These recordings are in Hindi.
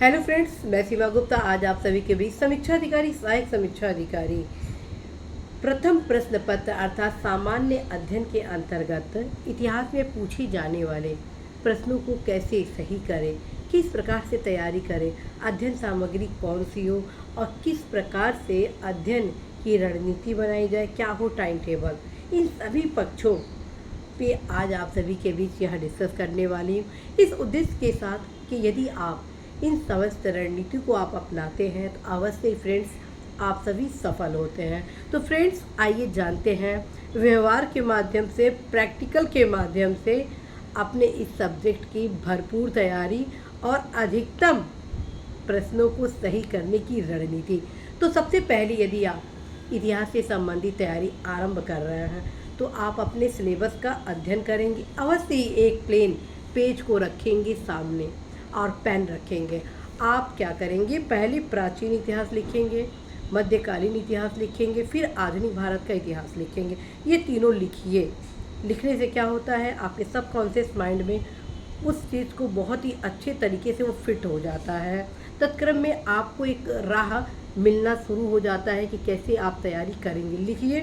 हेलो फ्रेंड्स, मैं सीमा गुप्ता आज आप सभी के बीच समीक्षा अधिकारी सहायक समीक्षा अधिकारी प्रथम प्रश्न पत्र अर्थात सामान्य अध्ययन के अंतर्गत इतिहास में पूछी जाने वाले प्रश्नों को कैसे सही करें, किस प्रकार से तैयारी करें, अध्ययन सामग्री कौन सी हो और किस प्रकार से अध्ययन की रणनीति बनाई जाए, क्या हो टाइम टेबल, इन सभी पक्षों पे आज आप सभी के बीच यह डिस्कस करने वाली हूँ इस उद्देश्य के साथ कि यदि आप इन समस्त रणनीति को आप अपनाते हैं तो अवश्य ही फ्रेंड्स आप सभी सफल होते हैं। तो फ्रेंड्स आइए जानते हैं व्यवहार के माध्यम से, प्रैक्टिकल के माध्यम से अपने इस सब्जेक्ट की भरपूर तैयारी और अधिकतम प्रश्नों को सही करने की रणनीति। तो सबसे पहले यदि आप इतिहास से संबंधित तैयारी आरंभ कर रहे हैं तो आप अपने सिलेबस का अध्ययन करेंगे। अवश्य ही एक प्लेन पेज को रखेंगे सामने और पेन रखेंगे। आप क्या करेंगे, पहले प्राचीन इतिहास लिखेंगे, मध्यकालीन इतिहास लिखेंगे, फिर आधुनिक भारत का इतिहास लिखेंगे। ये तीनों लिखिए। लिखने से क्या होता है, आपके सबकॉन्शियस माइंड में उस चीज़ को बहुत ही अच्छे तरीके से वो फिट हो जाता है। तत्क्रम में आपको एक राह मिलना शुरू हो जाता है कि कैसे आप तैयारी करेंगे। लिखिए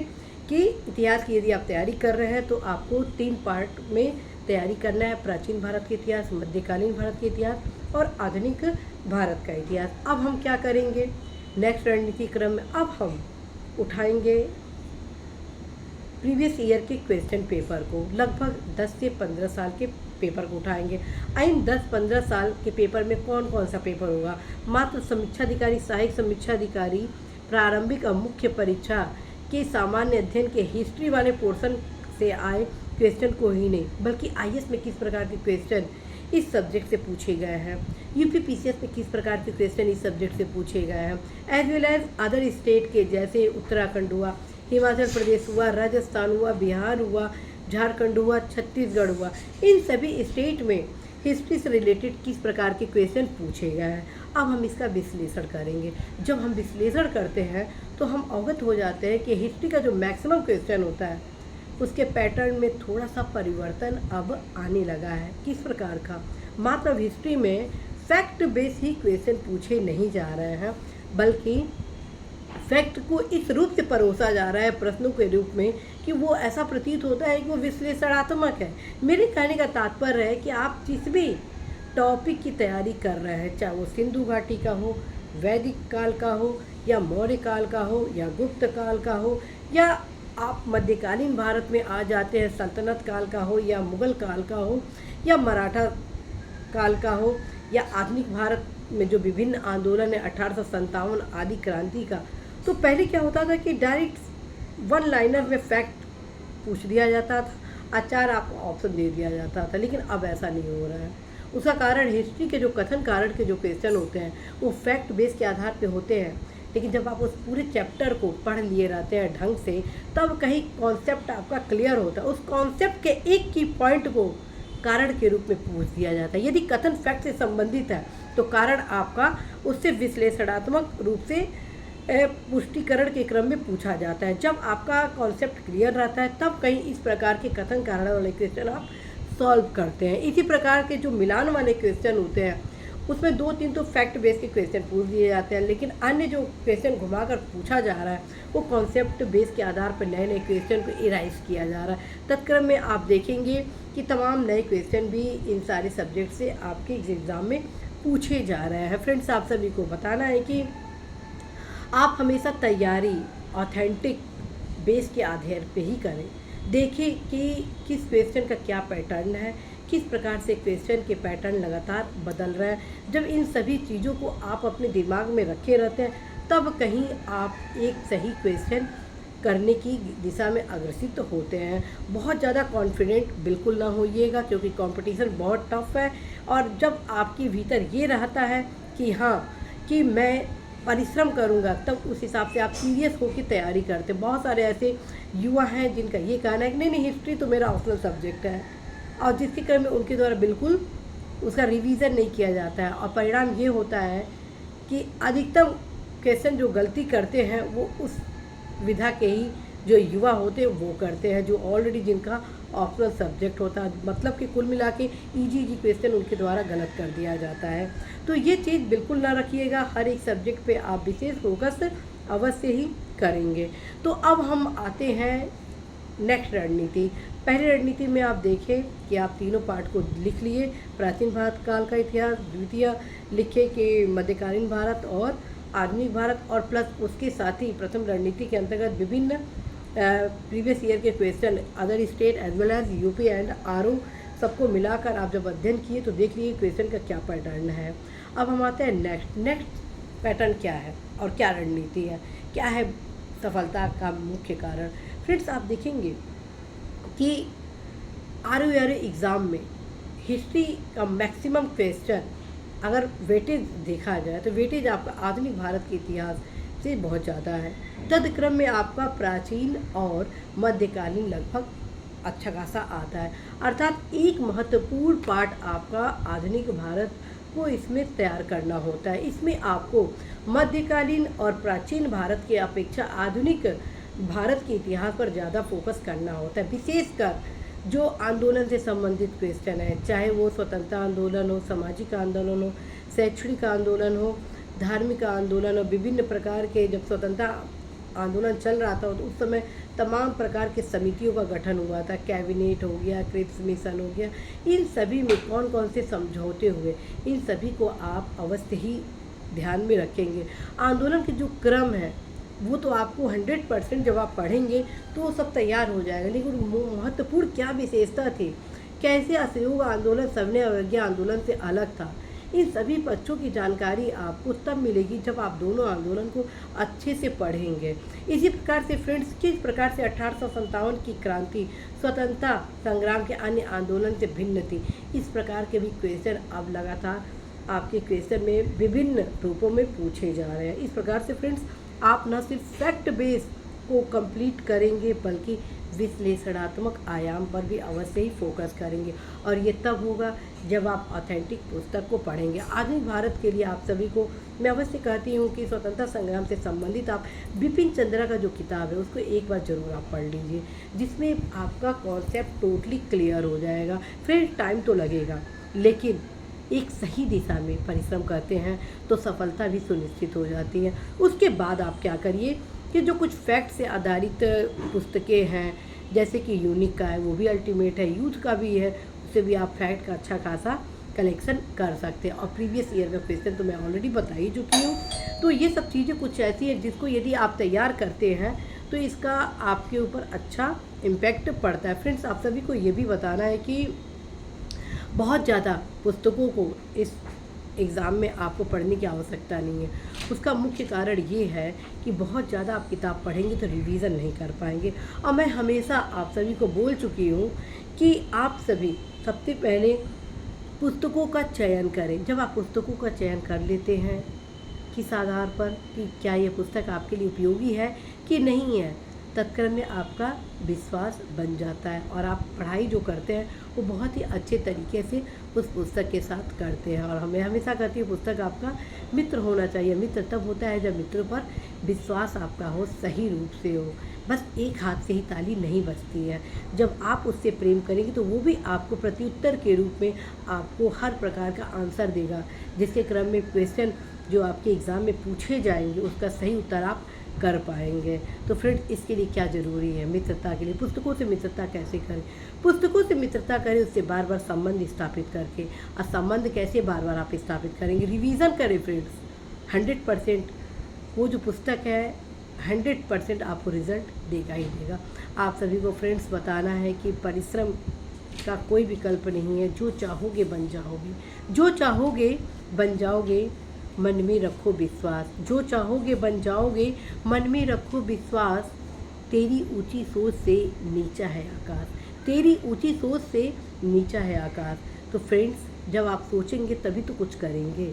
कि इतिहास की यदि आप तैयारी कर रहे हैं तो आपको 3 पार्ट में तैयारी करना है, प्राचीन भारत के इतिहास, मध्यकालीन भारत के इतिहास और आधुनिक भारत का इतिहास। अब हम क्या करेंगे, नेक्स्ट रणनीति क्रम में अब हम उठाएंगे प्रीवियस ईयर के क्वेश्चन पेपर को, लगभग 10 से 15 साल के पेपर को उठाएंगे। इन 10-15 साल के पेपर में कौन कौन सा पेपर होगा, मात्र समीक्षा अधिकारी, सहायक समीक्षा अधिकारी, प्रारंभिक और मुख्य परीक्षा के सामान्य अध्ययन के हिस्ट्री वाले पोर्शन से आए क्वेश्चन को ही नहीं, बल्कि आईएएस में किस प्रकार के क्वेश्चन इस सब्जेक्ट से पूछे गए हैं, यूपी पीसीएस में किस प्रकार के क्वेश्चन इस सब्जेक्ट से पूछे गए हैं, as well as other state के जैसे उत्तराखंड हुआ, हिमाचल प्रदेश हुआ, राजस्थान हुआ, बिहार हुआ, झारखंड हुआ, छत्तीसगढ़ हुआ, इन सभी स्टेट में हिस्ट्री से रिलेटेड किस प्रकार के क्वेश्चन पूछे गए हैं। अब हम इसका विश्लेषण करेंगे। जब हम विश्लेषण करते हैं तो हम अवगत हो जाते हैं कि हिस्ट्री का जो मैक्सिमम क्वेश्चन होता है उसके पैटर्न में थोड़ा सा परिवर्तन अब आने लगा है। किस प्रकार का, मात्र हिस्ट्री में फैक्ट बेस ही क्वेश्चन पूछे नहीं जा रहे हैं, बल्कि फैक्ट को इस रूप से परोसा जा रहा है प्रश्नों के रूप में कि वो ऐसा प्रतीत होता है कि वो विश्लेषणात्मक है। मेरे कहने का तात्पर्य है कि आप जिस भी टॉपिक की तैयारी कर रहे हैं, चाहे वो सिंधु घाटी का हो, वैदिक काल का हो, या मौर्य काल का हो, या गुप्त काल का हो, या आप मध्यकालीन भारत में आ जाते हैं, सल्तनत काल का हो, या मुगल काल का हो, या मराठा काल का हो, या आधुनिक भारत में जो विभिन्न आंदोलन है 1857 आदि क्रांति का, तो पहले क्या होता था कि डायरेक्ट वन लाइनर में फैक्ट पूछ दिया जाता था, आचार आपको ऑप्शन दे दिया जाता था, लेकिन अब ऐसा नहीं हो रहा है। उसका कारण हिस्ट्री के जो कथन कारण के जो क्वेश्चन होते हैं वो फैक्ट बेस के आधार पे होते हैं, लेकिन जब आप उस पूरे चैप्टर को पढ़ लिए रहते हैं ढंग से, तब कहीं कॉन्सेप्ट आपका क्लियर होता है। उस कॉन्सेप्ट के एक की पॉइंट को कारण के रूप में पूछ दिया जाता है। यदि कथन फैक्ट से संबंधित है तो कारण आपका उससे विश्लेषणात्मक रूप से पुष्टिकरण के क्रम में पूछा जाता है। जब आपका कॉन्सेप्ट क्लियर रहता है तब कहीं इस प्रकार के कथन कारण वाले क्वेश्चन आप सॉल्व करते हैं। इसी प्रकार के जो मिलान वाले क्वेश्चन होते हैं उसमें 2-3 तो फैक्ट बेस के क्वेश्चन पूछ दिए जाते हैं, लेकिन अन्य जो क्वेश्चन घुमाकर पूछा जा रहा है वो कॉन्सेप्ट बेस के आधार पर नए नए क्वेश्चन को इराइज किया जा रहा है। तत्क्रम में आप देखेंगे कि तमाम नए क्वेश्चन भी इन सारे सब्जेक्ट से आपके एग्ज़ाम में पूछे जा रहे हैं। फ्रेंड्स, आप सभी को बताना है कि आप हमेशा तैयारी ऑथेंटिक बेस के आधार पे ही करें। देखिए कि किस क्वेश्चन का क्या पैटर्न है, किस प्रकार से क्वेश्चन के पैटर्न लगातार बदल रहे हैं। जब इन सभी चीज़ों को आप अपने दिमाग में रखे रहते हैं तब कहीं आप एक सही क्वेश्चन करने की दिशा में अग्रसित होते हैं। बहुत ज़्यादा कॉन्फिडेंट बिल्कुल ना होइएगा, क्योंकि कंपटीशन बहुत टफ है। और जब आपके भीतर ये रहता है कि हाँ कि मैं परिश्रम करूंगा, तब उस हिसाब से आप सीरियस होकर तैयारी करते हैं। बहुत सारे ऐसे युवा हैं जिनका ये कहना है कि नहीं हिस्ट्री तो मेरा ऑप्शनल सब्जेक्ट है, और जिसके क्रम में उनके द्वारा बिल्कुल उसका रिवीजन नहीं किया जाता है, और परिणाम ये होता है कि अधिकतम क्वेश्चन जो गलती करते हैं वो उस विधा के ही जो युवा होते हैं वो करते हैं, जो ऑलरेडी जिनका ऑप्शनल सब्जेक्ट होता है, मतलब कि कुल मिला के ईजी क्वेश्चन उनके द्वारा गलत कर दिया जाता है। तो ये चीज़ बिल्कुल ना रखिएगा, हर एक सब्जेक्ट पे आप विशेष फोकस अवश्य ही करेंगे। तो अब हम आते हैं नेक्स्ट रणनीति। पहली रणनीति में आप देखें कि आप तीनों पार्ट को लिख लिए, प्राचीन भारत काल का इतिहास, द्वितीय लिखे कि मध्यकालीन भारत और आधुनिक भारत, और प्लस उसके साथ ही प्रथम रणनीति के अंतर्गत विभिन्न प्रीवियस ईयर के question other state as well as UP and RO सबको मिलाकर आप जब अध्ययन किए तो देख लीजिए क्वेश्चन का क्या पैटर्न है। अब हम आते हैं नेक्स्ट पैटर्न क्या है और क्या रणनीति है, क्या है सफलता का मुख्य कारण। फ्रेंड्स, आप देखेंगे कि आर एग्ज़ाम में हिस्ट्री का मैक्सिमम क्वेश्चन अगर वेटेज देखा जाए तो वेटेज आपका आधुनिक भारत के इतिहास से बहुत ज़्यादा है। तदक्रम में आपका प्राचीन और मध्यकालीन लगभग अच्छा खासा आता है, अर्थात एक महत्वपूर्ण पार्ट आपका आधुनिक भारत को इसमें तैयार करना होता है। इसमें आपको मध्यकालीन और प्राचीन भारत के अपेक्षा आधुनिक भारत के इतिहास पर ज़्यादा फोकस करना होता है। विशेषकर जो आंदोलन से संबंधित क्वेश्चन है, चाहे वो स्वतंत्रता आंदोलन हो, सामाजिक आंदोलन हो, शैक्षणिक आंदोलन हो, धार्मिक आंदोलन हो, विभिन्न प्रकार के जब स्वतंत्रता आंदोलन चल रहा था तो उस समय तमाम प्रकार के समितियों का गठन हुआ था, कैबिनेट हो गया, क्रिप्स मिशन हो गया, इन सभी में कौन कौन से समझौते हुए, इन सभी को आप अवश्य ही ध्यान में रखेंगे। आंदोलन के जो क्रम है वो तो आपको 100% जब आप पढ़ेंगे तो वो सब तैयार हो जाएगा, लेकिन महत्वपूर्ण क्या विशेषता थी, कैसे असहयोग आंदोलन सविनय अवज्ञा आंदोलन से अलग था, इन सभी पक्षों की जानकारी आपको तब मिलेगी जब आप दोनों आंदोलन को अच्छे से पढ़ेंगे। इसी प्रकार से फ्रेंड्स, किस प्रकार से 1857 की क्रांति स्वतंत्रता संग्राम के अन्य आंदोलन से भिन्न थी, इस प्रकार के भी क्वेश्चन अब लगातार आपके क्वेश्चन में विभिन्न रूपों में पूछे जा रहे हैं। इस प्रकार से फ्रेंड्स, आप न सिर्फ फैक्ट बेस को कंप्लीट करेंगे बल्कि विश्लेषणात्मक आयाम पर भी अवश्य ही फोकस करेंगे, और ये तब होगा जब आप ऑथेंटिक पुस्तक को पढ़ेंगे। आधुनिक भारत के लिए आप सभी को मैं अवश्य कहती हूँ कि स्वतंत्रता संग्राम से संबंधित आप बिपिन चंद्रा का जो किताब है उसको एक बार ज़रूर आप पढ़ लीजिए, जिसमें आपका कॉन्सेप्ट टोटली क्लियर हो जाएगा। फिर टाइम तो लगेगा, लेकिन एक सही दिशा में परिश्रम करते हैं तो सफलता भी सुनिश्चित हो जाती है। उसके बाद आप क्या करिए कि जो कुछ फैक्ट से आधारित पुस्तकें हैं, जैसे कि यूनिक का है वो भी अल्टीमेट है, यूथ का भी है, उससे भी आप फैक्ट का अच्छा खासा कलेक्शन कर सकते हैं। और प्रीवियस ईयर का क्वेश्चन तो मैं ऑलरेडी बता ही चुकी हूँ। तो ये सब चीज़ें कुछ ऐसी हैं जिसको यदि आप तैयार करते हैं तो इसका आपके ऊपर अच्छा इम्पैक्ट पड़ता है। फ्रेंड्स, आप सभी को ये भी बताना है कि बहुत ज़्यादा पुस्तकों को इस एग्ज़ाम में आपको पढ़ने की आवश्यकता नहीं है। उसका मुख्य कारण ये है कि बहुत ज़्यादा आप किताब पढ़ेंगे तो रिवीज़न नहीं कर पाएंगे। और मैं हमेशा आप सभी को बोल चुकी हूँ कि आप सभी सबसे पहले पुस्तकों का चयन करें। जब आप पुस्तकों का चयन कर लेते हैं किस आधार पर कि क्या ये पुस्तक आपके लिए उपयोगी है कि नहीं है, तत्क्रम में आपका विश्वास बन जाता है और आप पढ़ाई जो करते हैं वो बहुत ही अच्छे तरीके से उस पुस्तक के साथ करते हैं। और हमें हमेशा कहती है पुस्तक आपका मित्र होना चाहिए। मित्र तब होता है जब मित्र पर विश्वास आपका हो, सही रूप से हो। बस एक हाथ से ही ताली नहीं बजती है। जब आप उससे प्रेम करेंगे तो वो भी आपको प्रत्युत्तर के रूप में आपको हर प्रकार का आंसर देगा, जिसके क्रम में क्वेश्चन जो आपके एग्ज़ाम में पूछे जाएंगे उसका सही उत्तर आप कर पाएंगे। तो फ्रेंड्स, इसके लिए क्या ज़रूरी है मित्रता के लिए, पुस्तकों से मित्रता कैसे करें। पुस्तकों से मित्रता करें उससे बार बार संबंध स्थापित करके। और संबंध कैसे बार बार आप स्थापित करेंगे, रिवीज़न करें फ्रेंड्स। 100% वो जो पुस्तक है 100% आपको रिज़ल्ट देगा ही देगा। आप सभी को फ्रेंड्स बताना है कि परिश्रम का कोई विकल्प नहीं है। जो चाहोगे बन जाओगे, जो चाहोगे बन जाओगे, मन में रखो विश्वास। जो चाहोगे बन जाओगे, मन में रखो विश्वास। तेरी ऊंची सोच से नीचा है आकाश, तेरी ऊंची सोच से नीचा है आकाश। तो फ्रेंड्स, जब आप सोचेंगे तभी तो कुछ करेंगे।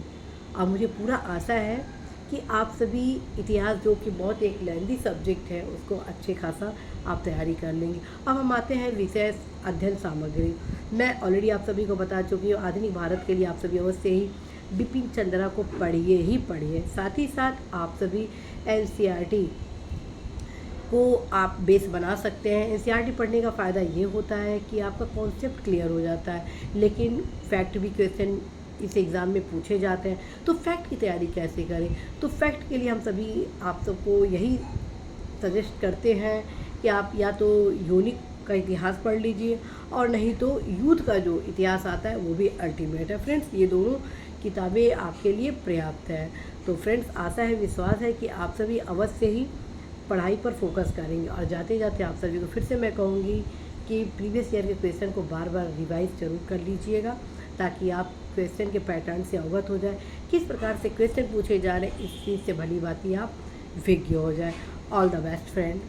और मुझे पूरा आशा है कि आप सभी इतिहास, जो कि बहुत एक लेंदी सब्जेक्ट है, उसको अच्छे खासा आप तैयारी कर लेंगे। अब हम आते हैं विशेष अध्ययन सामग्री। मैं ऑलरेडी आप सभी को बता चुकी हूँ, आधुनिक भारत के लिए आप सभी अवश्य ही बिपिन चंद्रा को पढ़िए ही पढ़िए। साथ ही साथ आप सभी NCERT को आप बेस बना सकते हैं। एनसीईआरटी पढ़ने का फ़ायदा ये होता है कि आपका कॉन्सेप्ट क्लियर हो जाता है, लेकिन फैक्ट भी क्वेश्चन इस एग्ज़ाम में पूछे जाते हैं। तो फैक्ट की तैयारी कैसे करें? तो फैक्ट के लिए हम सभी आप सबको यही सजेस्ट करते हैं कि आप या तो यूनिक का इतिहास पढ़ लीजिए, और नहीं तो यूथ का जो इतिहास आता है वो भी अल्टीमेट है। फ्रेंड्स, ये दोनों किताबें आपके लिए पर्याप्त है। तो फ्रेंड्स, आशा है, विश्वास है कि आप सभी अवश्य ही पढ़ाई पर फोकस करेंगे। और जाते जाते आप सभी को फिर से मैं कहूँगी कि प्रीवियस ईयर के क्वेश्चन को बार बार रिवाइज जरूर कर लीजिएगा, ताकि आप क्वेश्चन के पैटर्न से अवगत हो जाए, किस प्रकार से क्वेश्चन पूछे जा रहे हैं, इस चीज़ से भली भांति आप विज्ञ हो जाए। All the best friend.